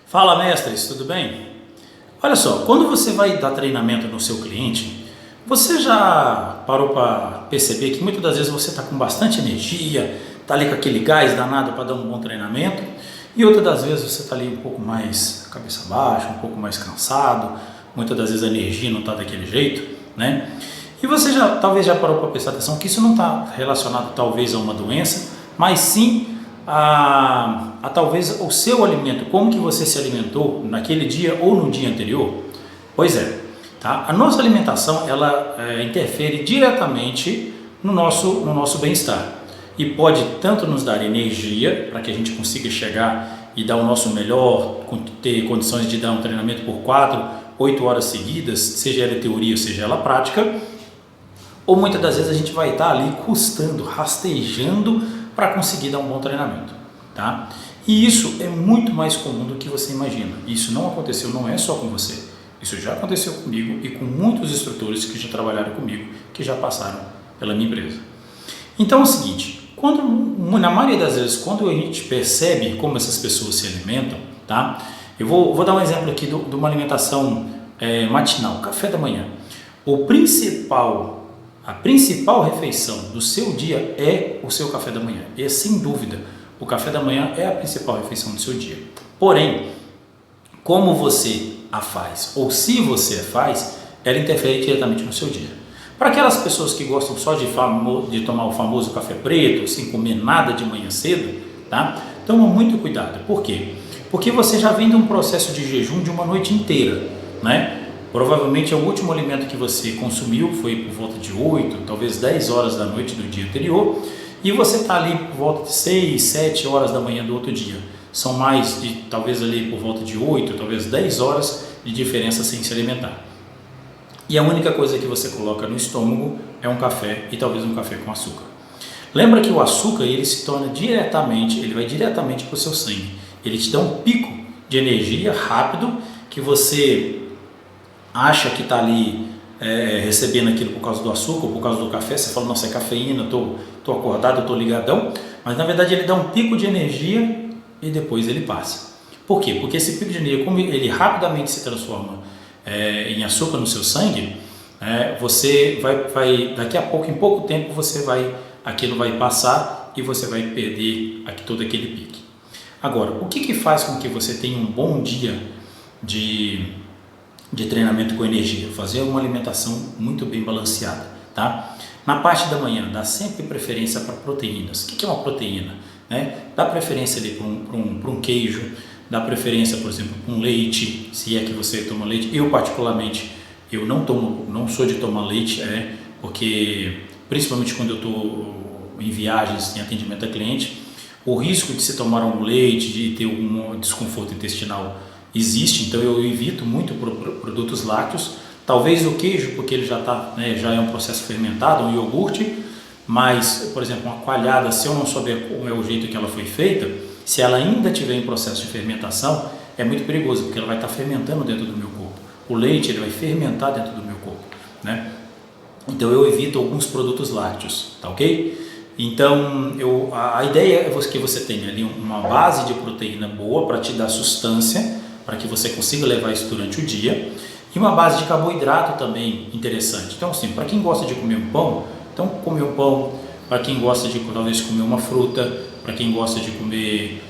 Fala, mestres, tudo bem? Olha só, quando você vai dar treinamento no seu cliente, você já parou para perceber que muitas das vezes você está com bastante energia, está ali com aquele gás danado para dar um bom treinamento, e outras das vezes você está ali um pouco mais cabeça baixa, um pouco mais cansado, muitas das vezes a energia não está daquele jeito, né? E você talvez já parou para prestar atenção que isso não está relacionado talvez a uma doença, mas sim a talvez o seu alimento, como que você se alimentou naquele dia ou no dia anterior. Pois é, tá? A nossa alimentação ela interfere diretamente no nosso bem-estar e pode tanto nos dar energia para que a gente consiga chegar e dar o nosso melhor, ter condições de dar um treinamento por 4, 8 horas seguidas, seja ela teoria, seja ela prática, ou muitas das vezes a gente vai estar ali custando, rastejando para conseguir dar um bom treinamento, tá? E isso é muito mais comum do que você imagina. Isso não aconteceu, não é só com você. Isso já aconteceu comigo e com muitos instrutores que já trabalharam comigo, que já passaram pela minha empresa. Então é o seguinte, na maioria das vezes, quando a gente percebe como essas pessoas se alimentam, tá? Eu vou dar um exemplo aqui de uma alimentação matinal, café da manhã. A principal refeição do seu dia é o seu café da manhã. E sem dúvida, o café da manhã é a principal refeição do seu dia. Porém, como você a faz, ou se você a faz, ela interfere diretamente no seu dia. Para aquelas pessoas que gostam só de tomar o famoso café preto, sem comer nada de manhã cedo, tá? Toma muito cuidado. Por quê? Porque você já vem de um processo de jejum de uma noite inteira, né? Provavelmente o último alimento que você consumiu foi por volta de 8, talvez 10 horas da noite do dia anterior, e você está ali por volta de 6, 7 horas da manhã do outro dia. São mais de, talvez ali por volta de 8, talvez 10 horas de diferença sem se alimentar. E a única coisa que você coloca no estômago é um café e talvez um café com açúcar. Lembra que o açúcar ele vai diretamente para o seu sangue. Ele te dá um pico de energia rápido que você acha que está ali recebendo aquilo por causa do açúcar, por causa do café, você fala, nossa, é cafeína, estou acordado, estou ligadão, mas na verdade ele dá um pico de energia e depois ele passa. Por quê? Porque esse pico de energia, como ele rapidamente se transforma em açúcar no seu sangue, você vai daqui a pouco, em pouco tempo, aquilo vai passar e você vai perder todo aquele pique. Agora, o que faz com que você tenha um bom dia de treinamento com energia? Fazer uma alimentação muito bem balanceada, tá? Na parte da manhã, dá sempre preferência para proteínas. O que é uma proteína? Dá preferência ali para um queijo, dá preferência, por exemplo, para um leite, se é que você toma leite. Eu particularmente, eu não sou de tomar leite, porque principalmente quando eu estou em viagens, em atendimento a cliente, o risco de se tomar um leite, de ter um desconforto intestinal existe, então eu evito muito produtos lácteos, talvez o queijo, porque ele já é um processo fermentado, um iogurte, mas, por exemplo, uma coalhada, se eu não souber como é o jeito que ela foi feita, se ela ainda estiver em processo de fermentação, é muito perigoso, porque ela vai estar fermentando dentro do meu corpo. O leite ele vai fermentar dentro do meu corpo, né? Então eu evito alguns produtos lácteos, tá ok? Então a ideia é que você tenha ali uma base de proteína boa para te dar sustância, para que você consiga levar isso durante o dia, e uma base de carboidrato também interessante. Então, assim, para quem gosta de comer um pão, então comer um pão, para quem gosta de talvez comer uma fruta, para quem gosta de comer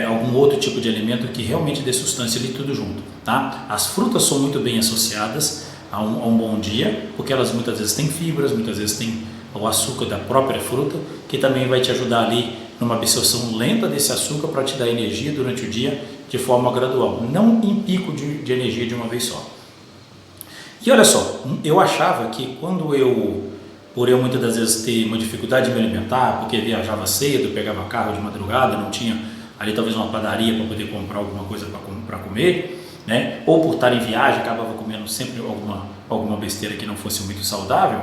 algum outro tipo de alimento que realmente dê sustância ali tudo junto, tá? As frutas são muito bem associadas a um bom dia, porque elas muitas vezes têm fibras, muitas vezes têm o açúcar da própria fruta, que também vai te ajudar ali numa absorção lenta desse açúcar para te dar energia durante o dia de forma gradual, não em pico de energia de uma vez só. E olha só, eu achava que por eu muitas das vezes ter uma dificuldade de me alimentar, porque viajava cedo, pegava carro de madrugada, não tinha ali talvez uma padaria para poder comprar alguma coisa para comer, né? Ou por estar em viagem, acabava comendo sempre alguma besteira que não fosse muito saudável,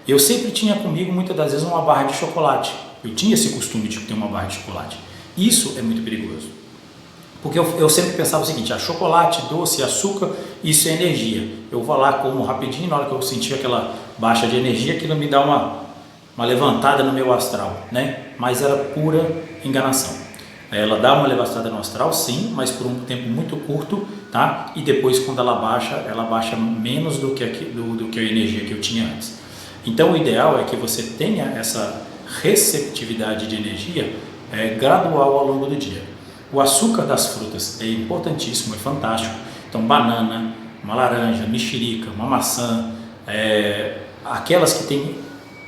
eu sempre tinha comigo muitas das vezes uma barra de chocolate. Eu tinha esse costume de ter uma barra de chocolate. Isso é muito perigoso. Porque eu sempre pensava o seguinte, chocolate, doce, açúcar, isso é energia. Eu vou lá, como rapidinho, na hora que eu sentir aquela baixa de energia, aquilo me dá uma levantada no meu astral, né? Mas era pura enganação. Ela dá uma elevação no astral, sim, mas por um tempo muito curto, tá? E depois, quando ela baixa menos do que a energia que eu tinha antes. Então, o ideal é que você tenha essa receptividade de energia gradual ao longo do dia. O açúcar das frutas é importantíssimo, é fantástico. Então, banana, uma laranja, mexerica, uma maçã, aquelas que têm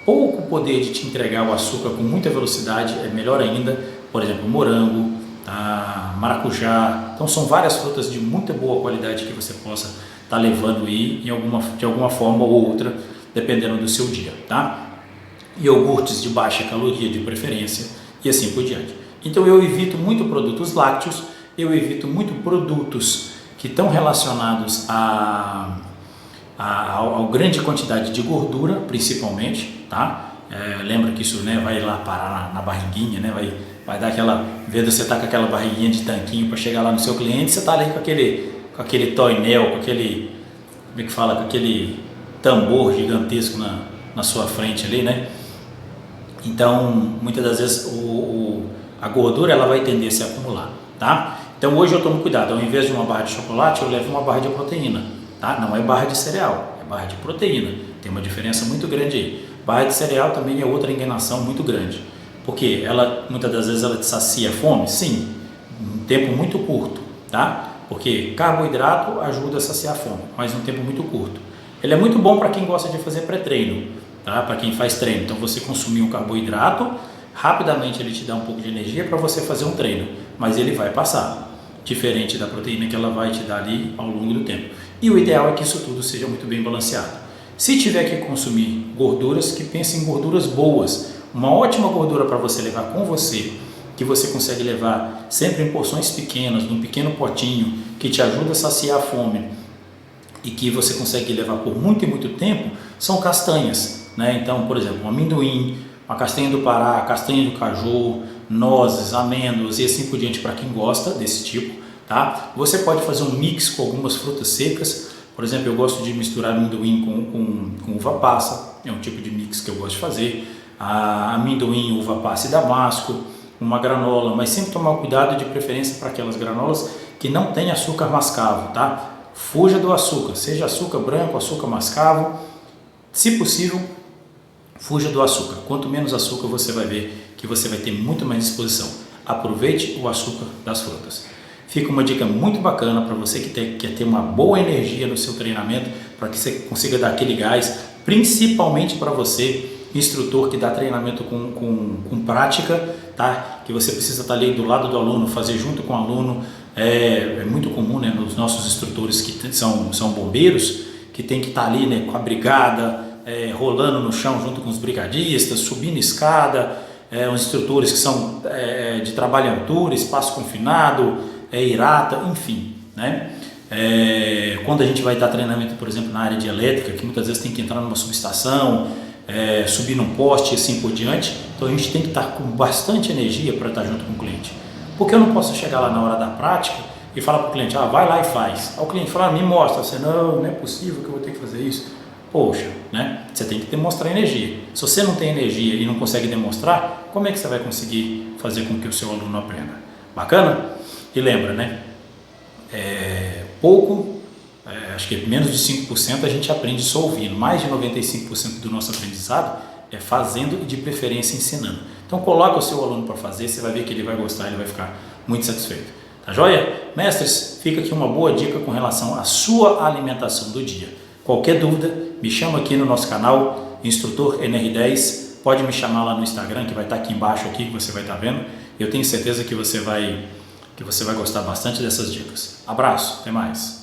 pouco poder de te entregar o açúcar com muita velocidade, é melhor ainda. Por exemplo, morango, tá? Maracujá. Então, são várias frutas de muita boa qualidade que você possa estar levando aí de alguma forma ou outra, dependendo do seu dia, tá? Iogurtes de baixa caloria, de preferência, e assim por diante. Então, eu evito muito produtos lácteos, eu evito muito produtos que estão relacionados a grande quantidade de gordura, principalmente, tá? Lembra que isso, né, vai lá parar na barriguinha, né, vai dar aquela, vendo você tá com aquela barriguinha de tanquinho para chegar lá no seu cliente, você tá ali com aquele toinel, com aquele, como é que fala, com aquele tambor gigantesco na sua frente ali, né? Então, muitas das vezes a gordura ela vai tender a se acumular, tá? Então, hoje eu tomo cuidado, ao invés de uma barra de chocolate, eu levo uma barra de proteína, tá? Não é barra de cereal, é barra de proteína, tem uma diferença muito grande aí. Barra de cereal também é outra enganação muito grande, porque ela, muitas das vezes ela te sacia a fome, sim, um tempo muito curto, tá? Porque carboidrato ajuda a saciar a fome, mas um tempo muito curto. Ele é muito bom para quem gosta de fazer pré-treino, tá? Para quem faz treino. Então você consumir um carboidrato, rapidamente ele te dá um pouco de energia para você fazer um treino, mas ele vai passar, diferente da proteína que ela vai te dar ali ao longo do tempo. E o ideal é que isso tudo seja muito bem balanceado. Se tiver que consumir gorduras, que pense em gorduras boas, uma ótima gordura para você levar com você, que você consegue levar sempre em porções pequenas, num pequeno potinho, que te ajuda a saciar a fome e que você consegue levar por muito e muito tempo, são castanhas, né? Então, por exemplo, um amendoim, uma castanha do Pará, castanha do caju, nozes, amêndoas e assim por diante, para quem gosta desse tipo, tá? Você pode fazer um mix com algumas frutas secas. Por exemplo, eu gosto de misturar amendoim com uva passa, é um tipo de mix que eu gosto de fazer. Amendoim, uva passa e damasco, uma granola, mas sempre tomar cuidado, de preferência para aquelas granolas que não tem açúcar mascavo, tá? Fuja do açúcar, seja açúcar branco, açúcar mascavo, se possível, fuja do açúcar. Quanto menos açúcar você vai ver que você vai ter muito mais disposição. Aproveite o açúcar das frutas. Fica uma dica muito bacana para você que quer ter uma boa energia no seu treinamento, para que você consiga dar aquele gás, principalmente para você, instrutor que dá treinamento com prática, tá? Que você precisa estar ali do lado do aluno, fazer junto com o aluno. É muito comum, né, nos nossos instrutores que são bombeiros, que tem que estar ali, né, com a brigada, rolando no chão junto com os brigadistas, subindo escada, os instrutores que são de trabalho em altura, espaço confinado, irata, enfim, né? Quando a gente vai dar treinamento, por exemplo, na área de elétrica, que muitas vezes tem que entrar numa subestação, subir num poste e assim por diante, então a gente tem que estar com bastante energia para estar junto com o cliente. Porque eu não posso chegar lá na hora da prática e falar para o cliente, vai lá e faz. Aí o cliente fala, me mostra. Você, não é possível que eu vou ter que fazer isso. Poxa, né? Você tem que demonstrar energia. Se você não tem energia e não consegue demonstrar, como é que você vai conseguir fazer com que o seu aluno aprenda? Bacana? E lembra, né? Acho que menos de 5% a gente aprende só ouvindo. Mais de 95% do nosso aprendizado é fazendo e de preferência ensinando. Então coloca o seu aluno para fazer, você vai ver que ele vai gostar, ele vai ficar muito satisfeito. Tá joia? Mestres, fica aqui uma boa dica com relação à sua alimentação do dia. Qualquer dúvida, me chama aqui no nosso canal, Instrutor NR10. Pode me chamar lá no Instagram, que vai estar aqui embaixo, aqui, que você vai estar vendo. Eu tenho certeza que você vai gostar bastante dessas dicas. Abraço, até mais.